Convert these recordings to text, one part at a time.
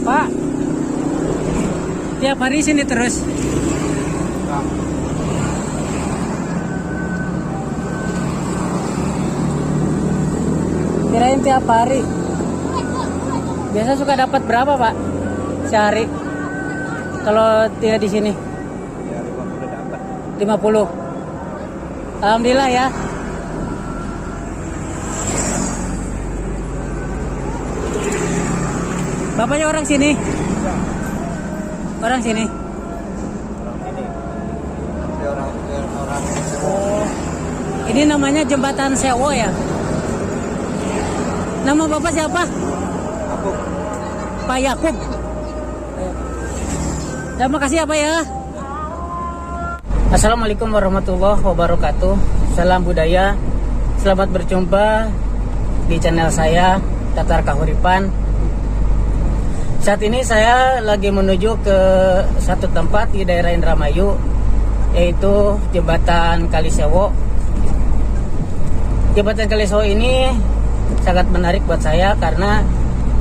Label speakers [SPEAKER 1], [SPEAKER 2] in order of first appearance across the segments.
[SPEAKER 1] Pak, tiap hari sini terus? Kirain tiap hari. Biasa suka dapat berapa, Pak? Sehari? Kalau tidak di sini?
[SPEAKER 2] Ya 50 dapat.
[SPEAKER 1] 50. Alhamdulillah ya. Bapaknya orang sini? Orang sini?
[SPEAKER 2] Orang ini.
[SPEAKER 1] Oh, ini namanya Jembatan Sewo ya? Nama Bapak siapa?
[SPEAKER 2] Aku.
[SPEAKER 1] Pak Yakub. Terima kasih ya Pak ya. Assalamualaikum warahmatullahi wabarakatuh. Salam budaya. Selamat berjumpa di channel saya Tatar Kahuripan. Saat ini saya lagi menuju ke satu tempat di daerah Indramayu, yaitu Jembatan Kalisewo. Jembatan Kalisewo ini sangat menarik buat saya karena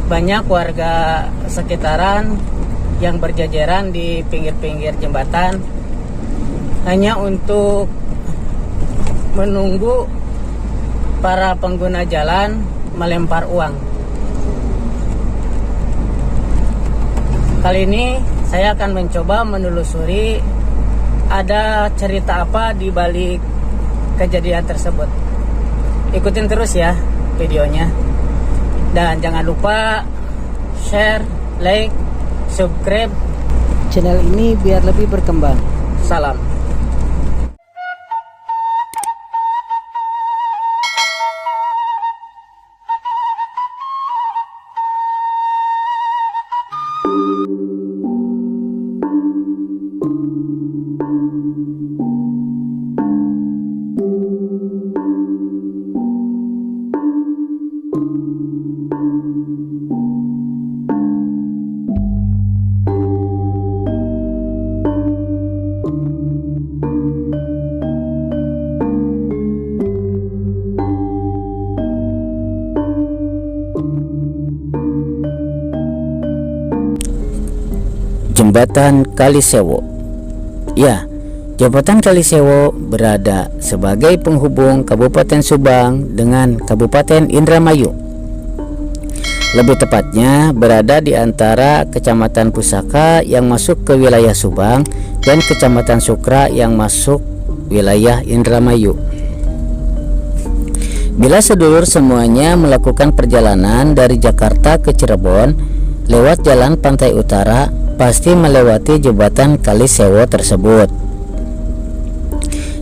[SPEAKER 1] banyak warga sekitaran yang berjajaran di pinggir-pinggir jembatan hanya untuk menunggu para pengguna jalan melempar uang. Kali ini saya akan mencoba menelusuri ada cerita apa di balik kejadian tersebut. Ikutin terus ya videonya. Dan jangan lupa share, like, subscribe channel ini biar lebih berkembang. Salam. Jembatan Kalisewo. Ya, Jembatan Kalisewo berada sebagai penghubung Kabupaten Subang dengan Kabupaten Indramayu. Lebih tepatnya berada di antara Kecamatan Pusaka yang masuk ke wilayah Subang dan Kecamatan Sukra yang masuk wilayah Indramayu. Bila sedulur semuanya melakukan perjalanan dari Jakarta ke Cirebon lewat jalan pantai utara, pasti melewati Jembatan Kalisewo tersebut.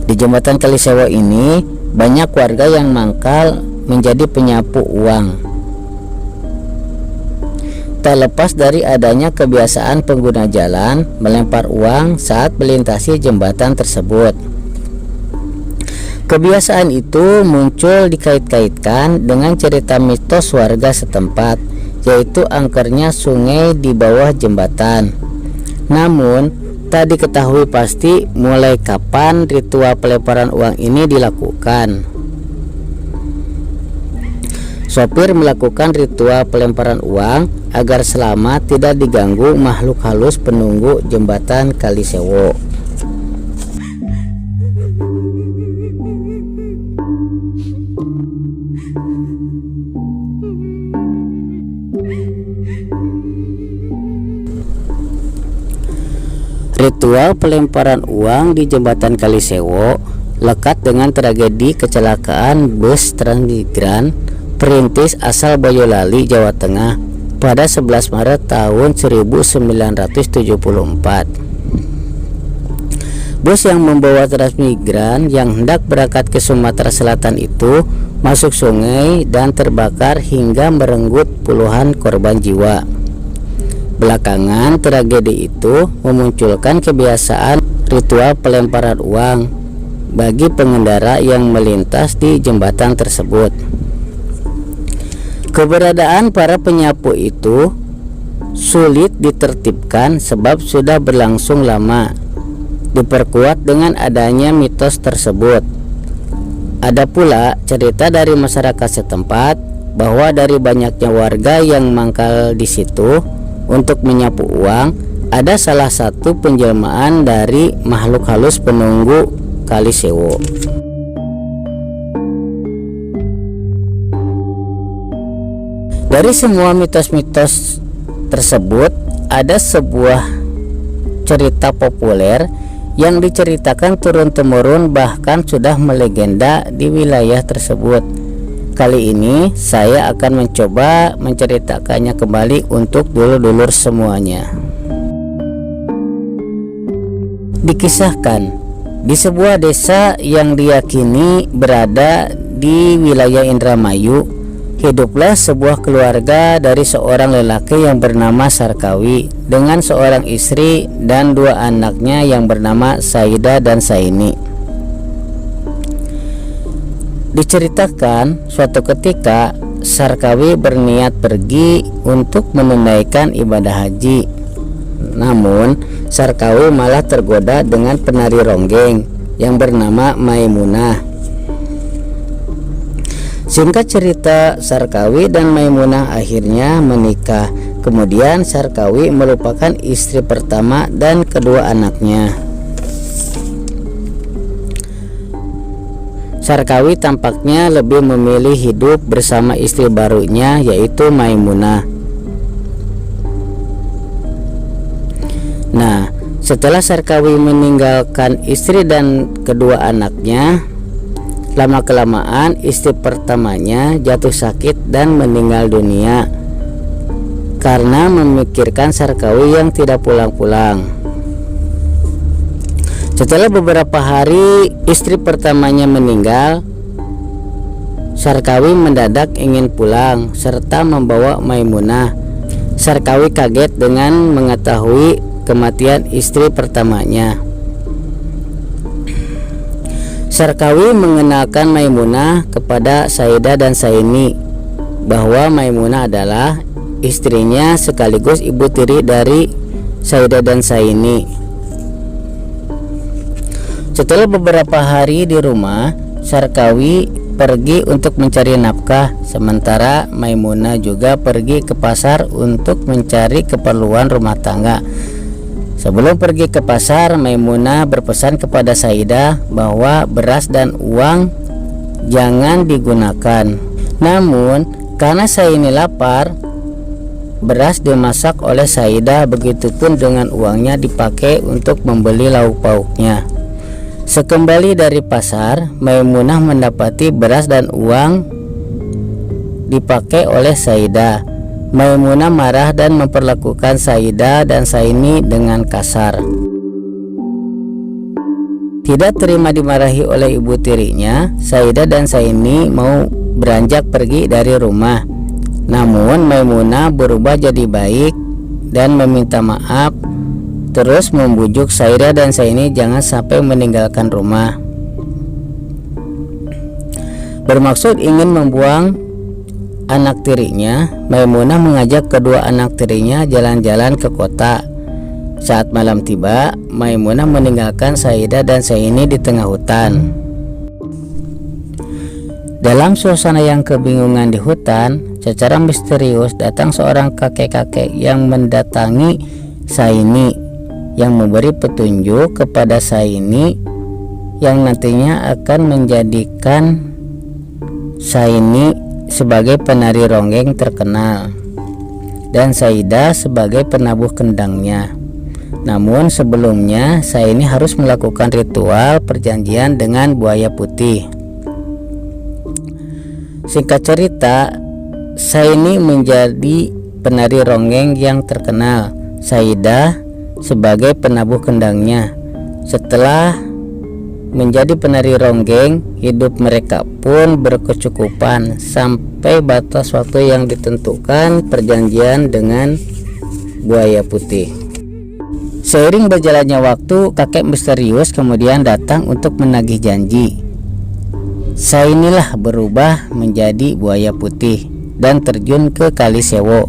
[SPEAKER 1] Di Jembatan Kalisewo ini banyak warga yang mangkal menjadi penyapu uang. Tak lepas dari adanya kebiasaan pengguna jalan melempar uang saat melintasi jembatan tersebut. Kebiasaan itu muncul dikait-kaitkan dengan cerita mitos warga setempat, yaitu angkernya sungai di bawah jembatan. Namun tak diketahui pasti mulai kapan ritual pelemparan uang ini dilakukan. Sopir melakukan ritual pelemparan uang agar selamat tidak diganggu makhluk halus penunggu Jembatan Kalisewo. Ritual pelemparan uang di Jembatan Kalisewo lekat dengan tragedi kecelakaan bus Transmigran perintis asal Boyolali, Jawa Tengah pada 11 Maret tahun 1974. Bus yang membawa Transmigran yang hendak berangkat ke Sumatera Selatan itu masuk sungai dan terbakar hingga merenggut puluhan korban jiwa. Belakangan tragedi itu memunculkan kebiasaan ritual pelemparan uang bagi pengendara yang melintas di jembatan tersebut. Keberadaan para penyapu itu sulit ditertibkan sebab sudah berlangsung lama. Diperkuat dengan adanya mitos tersebut. Ada pula cerita dari masyarakat setempat bahwa dari banyaknya warga yang mangkal di situ, untuk menyapu uang, ada salah satu penjelmaan dari makhluk halus penunggu Kali Sewo. Dari semua mitos-mitos tersebut, ada sebuah cerita populer yang diceritakan turun-temurun, bahkan sudah melegenda di wilayah tersebut. Kali ini saya akan mencoba menceritakannya kembali untuk dulur-dulur semuanya. Dikisahkan, di sebuah desa yang diyakini berada di wilayah Indramayu, hiduplah sebuah keluarga dari seorang lelaki yang bernama Sarkawi dengan seorang istri dan dua anaknya yang bernama Saida dan Saini. Diceritakan suatu ketika Sarkawi berniat pergi untuk menunaikan ibadah haji. Namun Sarkawi malah tergoda dengan penari ronggeng yang bernama Maimunah. Singkat cerita, Sarkawi dan Maimunah akhirnya menikah. Kemudian Sarkawi melupakan istri pertama dan kedua anaknya. Sarkawi tampaknya lebih memilih hidup bersama istri barunya, yaitu Maimunah. Nah, setelah Sarkawi meninggalkan istri dan kedua anaknya, lama-kelamaan istri pertamanya jatuh sakit dan meninggal dunia karena memikirkan Sarkawi yang tidak pulang-pulang. Setelah beberapa hari istri pertamanya meninggal, Sarkawi mendadak ingin pulang serta membawa Maimunah. Sarkawi kaget dengan mengetahui kematian istri pertamanya. Sarkawi mengenalkan Maimunah kepada Saida dan Saini bahwa Maimunah adalah istrinya sekaligus ibu tiri dari Saida dan Saini. Setelah beberapa hari di rumah, Sarkawi pergi untuk mencari nafkah, sementara Maimunah juga pergi ke pasar untuk mencari keperluan rumah tangga. Sebelum pergi ke pasar, Maimunah berpesan kepada Saida bahwa beras dan uang jangan digunakan. Namun, karena Saini lapar, beras dimasak oleh Saida, begitupun dengan uangnya dipakai untuk membeli lauk pauknya. Sekembali dari pasar, Maimunah mendapati beras dan uang dipakai oleh Saida. Maimunah marah dan memperlakukan Saida dan Saini dengan kasar. Tidak terima dimarahi oleh ibu tirinya, Saida dan Saini mau beranjak pergi dari rumah. Namun Maimunah berubah jadi baik dan meminta maaf, terus membujuk Saida dan Saini jangan sampai meninggalkan rumah. Bermaksud ingin membuang anak tirinya, Maimunah mengajak kedua anak tirinya jalan-jalan ke kota. Saat malam tiba, Maimunah meninggalkan Saida dan Saini di tengah hutan. Dalam suasana yang kebingungan di hutan, secara misterius datang seorang kakek-kakek yang mendatangi Saini, yang memberi petunjuk kepada Saini yang nantinya akan menjadikan Saini sebagai penari ronggeng terkenal dan Saida sebagai penabuh kendangnya. Namun sebelumnya Saini harus melakukan ritual perjanjian dengan buaya putih. Singkat cerita, Saini menjadi penari ronggeng yang terkenal, Saida sebagai penabuh kendangnya. Setelah menjadi penari ronggeng, hidup mereka pun berkecukupan sampai batas waktu yang ditentukan perjanjian dengan buaya putih. Seiring berjalannya waktu, kakek misterius kemudian datang untuk menagih janji. Sainilah berubah menjadi buaya putih dan terjun ke Kali Sewo.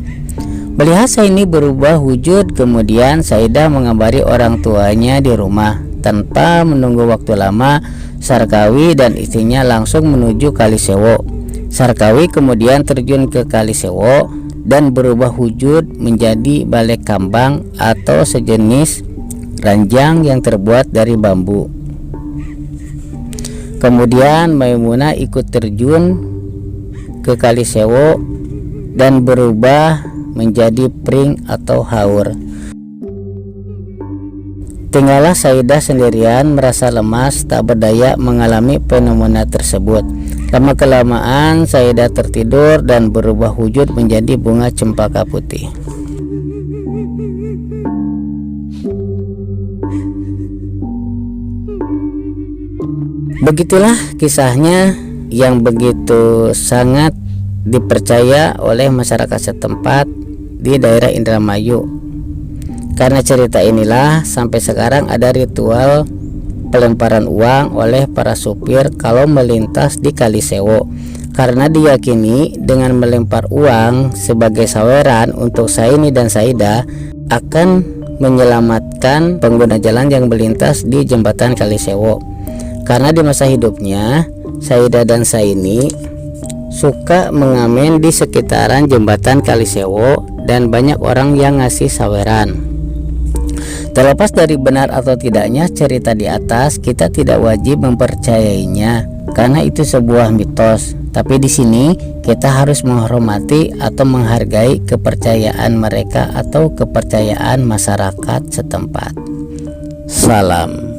[SPEAKER 1] Melihat Saini berubah wujud, kemudian Saida mengabari orang tuanya di rumah. Tanpa menunggu waktu lama, Sarkawi dan istrinya langsung menuju Kali Sewo. Sarkawi kemudian terjun ke Kali Sewo dan berubah wujud menjadi balek kambang atau sejenis ranjang yang terbuat dari bambu. Kemudian Maimunah ikut terjun ke Kali Sewo dan berubah menjadi pring atau haur. Tinggallah Saidah sendirian merasa lemas tak berdaya mengalami fenomena tersebut. Lama-kelamaan Saidah tertidur dan berubah wujud menjadi bunga cempaka putih. Begitulah kisahnya yang begitu sangat dipercaya oleh masyarakat setempat di daerah Indramayu. Karena cerita inilah sampai sekarang ada ritual pelemparan uang oleh para supir kalau melintas di Kali Sewo, karena diyakini dengan melempar uang sebagai saweran untuk Saini dan Saida akan menyelamatkan pengguna jalan yang melintas di jembatan Kali Sewo. Karena di masa hidupnya Saida dan Saini suka mengamen di sekitaran jembatan Kali Sewo dan banyak orang yang ngasih saweran. Terlepas dari benar atau tidaknya cerita di atas, kita tidak wajib mempercayainya karena itu sebuah mitos. Tapi di sini kita harus menghormati atau menghargai kepercayaan mereka atau kepercayaan masyarakat setempat. Salam.